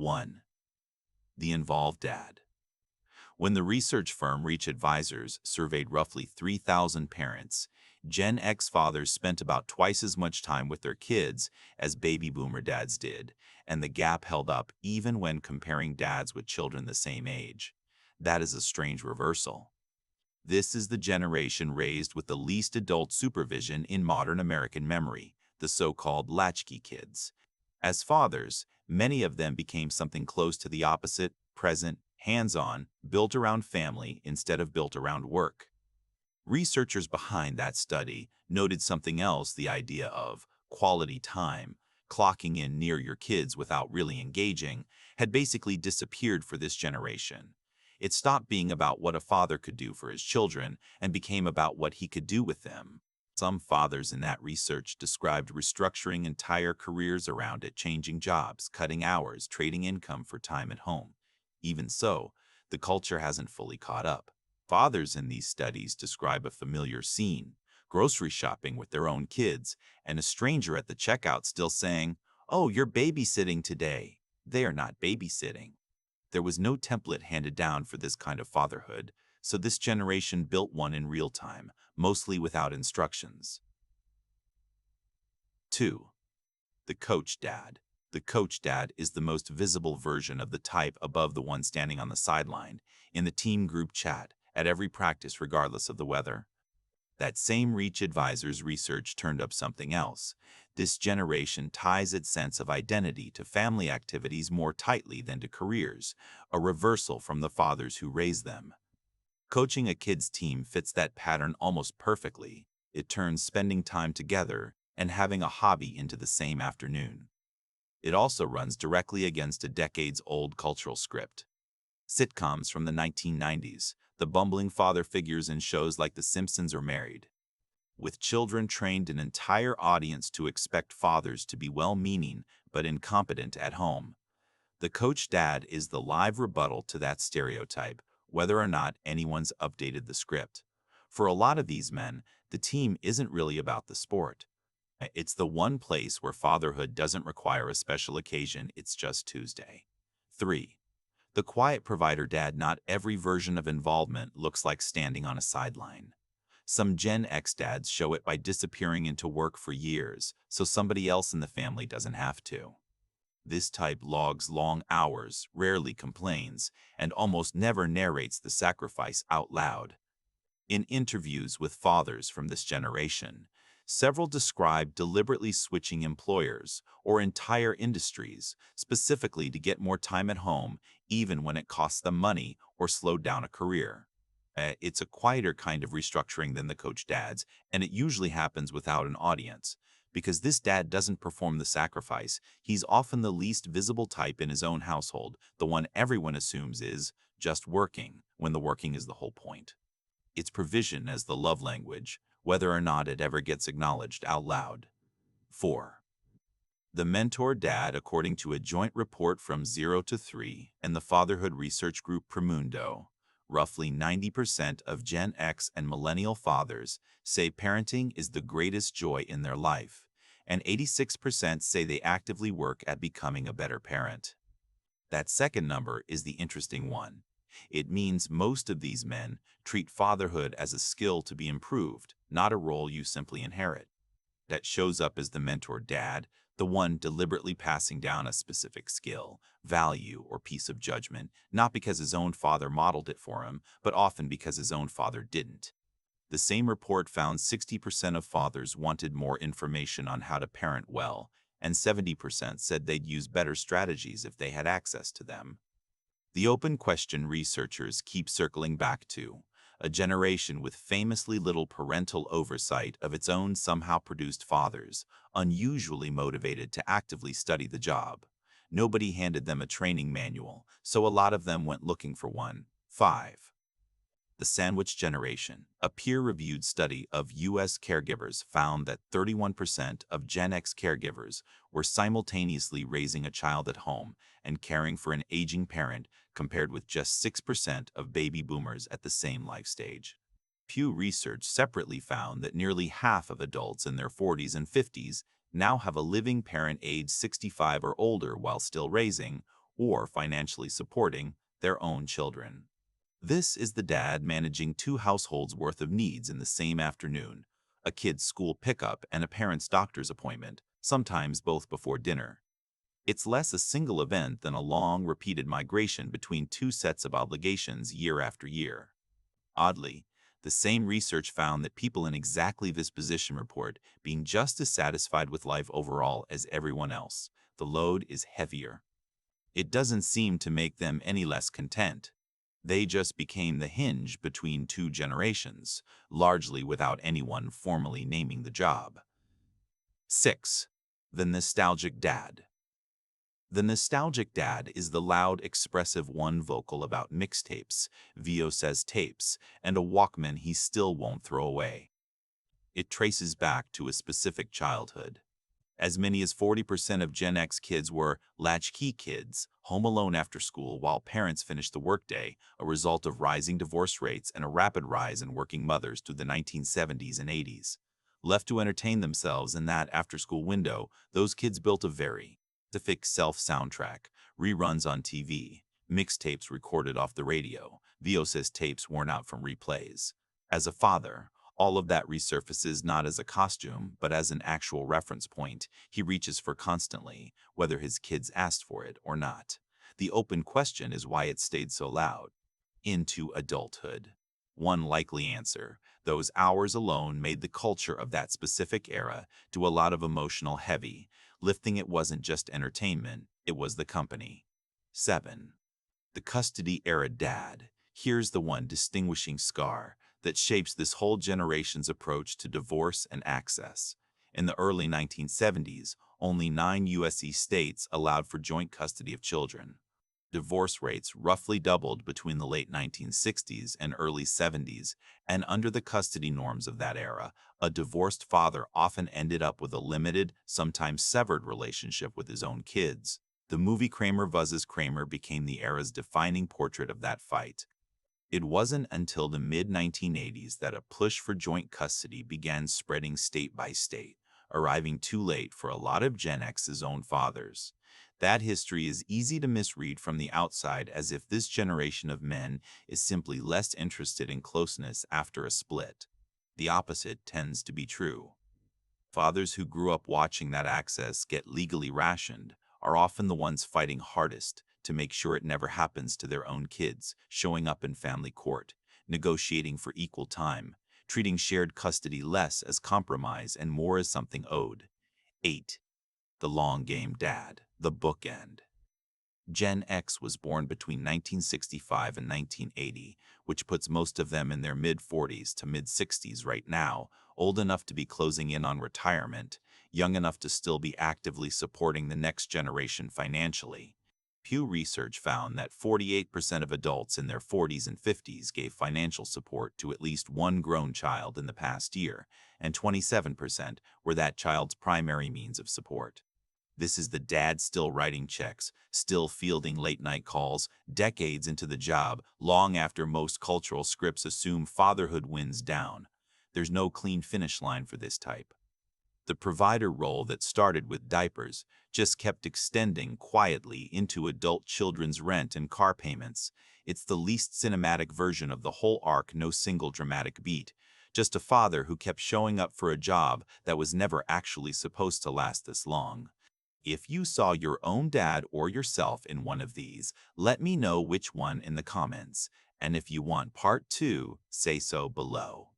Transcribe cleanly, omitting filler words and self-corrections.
1. The involved dad. When the research firm Reach Advisors surveyed roughly 3,000 parents, Gen X fathers spent about twice as much time with their kids as baby boomer dads did, and the gap held up even when comparing dads with children the same age. That is a strange reversal. This is the generation raised with the least adult supervision in modern American memory, the so-called latchkey kids. As fathers, many of them became something close to the opposite, present, hands-on, built around family instead of built around work. Researchers behind that study noted something else: the idea of quality time, clocking in near your kids without really engaging, had basically disappeared for this generation. It stopped being about what a father could do for his children and became about what he could do with them. Some fathers in that research described restructuring entire careers around it, changing jobs, cutting hours, trading income for time at home. Even so, the culture hasn't fully caught up. Fathers in these studies describe a familiar scene: grocery shopping with their own kids, and a stranger at the checkout still saying, "Oh, you're babysitting today." They are not babysitting. There was no template handed down for this kind of fatherhood, so this generation built one in real time, mostly without instructions. 2. The coach dad. The coach dad is the most visible version of the type above the one standing on the sideline, in the team group chat, at every practice regardless of the weather. That same Reach Advisors research turned up something else. This generation ties its sense of identity to family activities more tightly than to careers, a reversal from the fathers who raised them. Coaching a kid's team fits that pattern almost perfectly. It turns spending time together and having a hobby into the same afternoon. It also runs directly against a decades-old cultural script. Sitcoms from the 1990s, the bumbling father figures in shows like The Simpsons are married. With children trained an entire audience to expect fathers to be well-meaning but incompetent at home. The coach dad is the live rebuttal to that stereotype, whether or not anyone's updated the script. For a lot of these men, the team isn't really about the sport. It's the one place where fatherhood doesn't require a special occasion, it's just Tuesday. 3. The quiet provider dad. Not every version of involvement looks like standing on a sideline. Some Gen X dads show it by disappearing into work for years, so somebody else in the family doesn't have to. This type logs long hours, rarely complains, and almost never narrates the sacrifice out loud. In interviews with fathers from this generation, several describe deliberately switching employers or entire industries, specifically to get more time at home, even when it costs them money or slowed down a career. It's a quieter kind of restructuring than the coach dads, and it usually happens without an audience. Because this dad doesn't perform the sacrifice, he's often the least visible type in his own household, the one everyone assumes is just working, when the working is the whole point. It's provision as the love language, whether or not it ever gets acknowledged out loud. 4. The mentor dad. According to a joint report from 0 to 3 and the fatherhood research group Premundo, roughly 90% of Gen X and millennial fathers say parenting is the greatest joy in their life, and 86% say they actively work at becoming a better parent. That second number is the interesting one. It means most of these men treat fatherhood as a skill to be improved, not a role you simply inherit. That shows up as the mentor dad, the one deliberately passing down a specific skill, value, or piece of judgment, not because his own father modeled it for him, but often because his own father didn't. The same report found 60% of fathers wanted more information on how to parent well, and 70% said they'd use better strategies if they had access to them. The open question researchers keep circling back to: a generation with famously little parental oversight of its own somehow produced fathers, unusually motivated to actively study the job. Nobody handed them a training manual, so a lot of them went looking for one. 5. The sandwich generation. A peer-reviewed study of U.S. caregivers found that 31% of Gen X caregivers were simultaneously raising a child at home and caring for an aging parent, compared with just 6% of baby boomers at the same life stage. Pew Research separately found that nearly half of adults in their 40s and 50s now have a living parent age 65 or older while still raising, or financially supporting their own children. This is the dad managing two households worth of needs in the same afternoon, a kid's school pickup and a parent's doctor's appointment, sometimes both before dinner. It's less a single event than a long, repeated migration between two sets of obligations year after year. Oddly, the same research found that people in exactly this position report being just as satisfied with life overall as everyone else. The load is heavier. It doesn't seem to make them any less content. They just became the hinge between two generations, largely without anyone formally naming the job. 6. The nostalgic dad. The nostalgic dad is the loud, expressive one vocal about mixtapes, Vio says tapes, and a Walkman he still won't throw away. It traces back to a specific childhood. As many as 40% of Gen X kids were latchkey kids, home alone after school while parents finished the workday, a result of rising divorce rates and a rapid rise in working mothers through the 1970s and 80s. Left to entertain themselves in that after-school window, those kids built a very specific self-soundtrack, reruns on TV, mixtapes recorded off the radio, Vio says tapes worn out from replays. As a father, all of that resurfaces not as a costume, but as an actual reference point he reaches for constantly, whether his kids asked for it or not. The open question is why it stayed so loud. Into adulthood. One likely answer: those hours alone made the culture of that specific era do a lot of emotional heavy lifting. It wasn't just entertainment, it was the company. 7. The custody era dad. Here's the one distinguishing scar that shapes this whole generation's approach to divorce and access. In the early 1970s, only 9 U.S. states allowed for joint custody of children. Divorce rates roughly doubled between the late 1960s and early 70s, and under the custody norms of that era, a divorced father often ended up with a limited, sometimes severed relationship with his own kids. The movie Kramer vs. Kramer became the era's defining portrait of that fight. It wasn't until the mid-1980s that a push for joint custody began spreading state by state, arriving too late for a lot of Gen X's own fathers. That history is easy to misread from the outside, as if this generation of men is simply less interested in closeness after a split. The opposite tends to be true. Fathers who grew up watching that access get legally rationed are often the ones fighting hardest to make sure it never happens to their own kids, showing up in family court, negotiating for equal time, treating shared custody less as compromise and more as something owed. 8. The long game dad, the bookend. Gen X was born between 1965 and 1980, which puts most of them in their mid-40s to mid-60s right now, old enough to be closing in on retirement, young enough to still be actively supporting the next generation financially. Pew Research found that 48% of adults in their 40s and 50s gave financial support to at least one grown child in the past year, and 27% were that child's primary means of support. This is the dad still writing checks, still fielding late-night calls, decades into the job, long after most cultural scripts assume fatherhood wins down. There's no clean finish line for this type. The provider role that started with diapers just kept extending quietly into adult children's rent and car payments. It's the least cinematic version of the whole arc, no single dramatic beat. Just a father who kept showing up for a job that was never actually supposed to last this long. If you saw your own dad or yourself in one of these, let me know which one in the comments. And if you want part 2, say so below.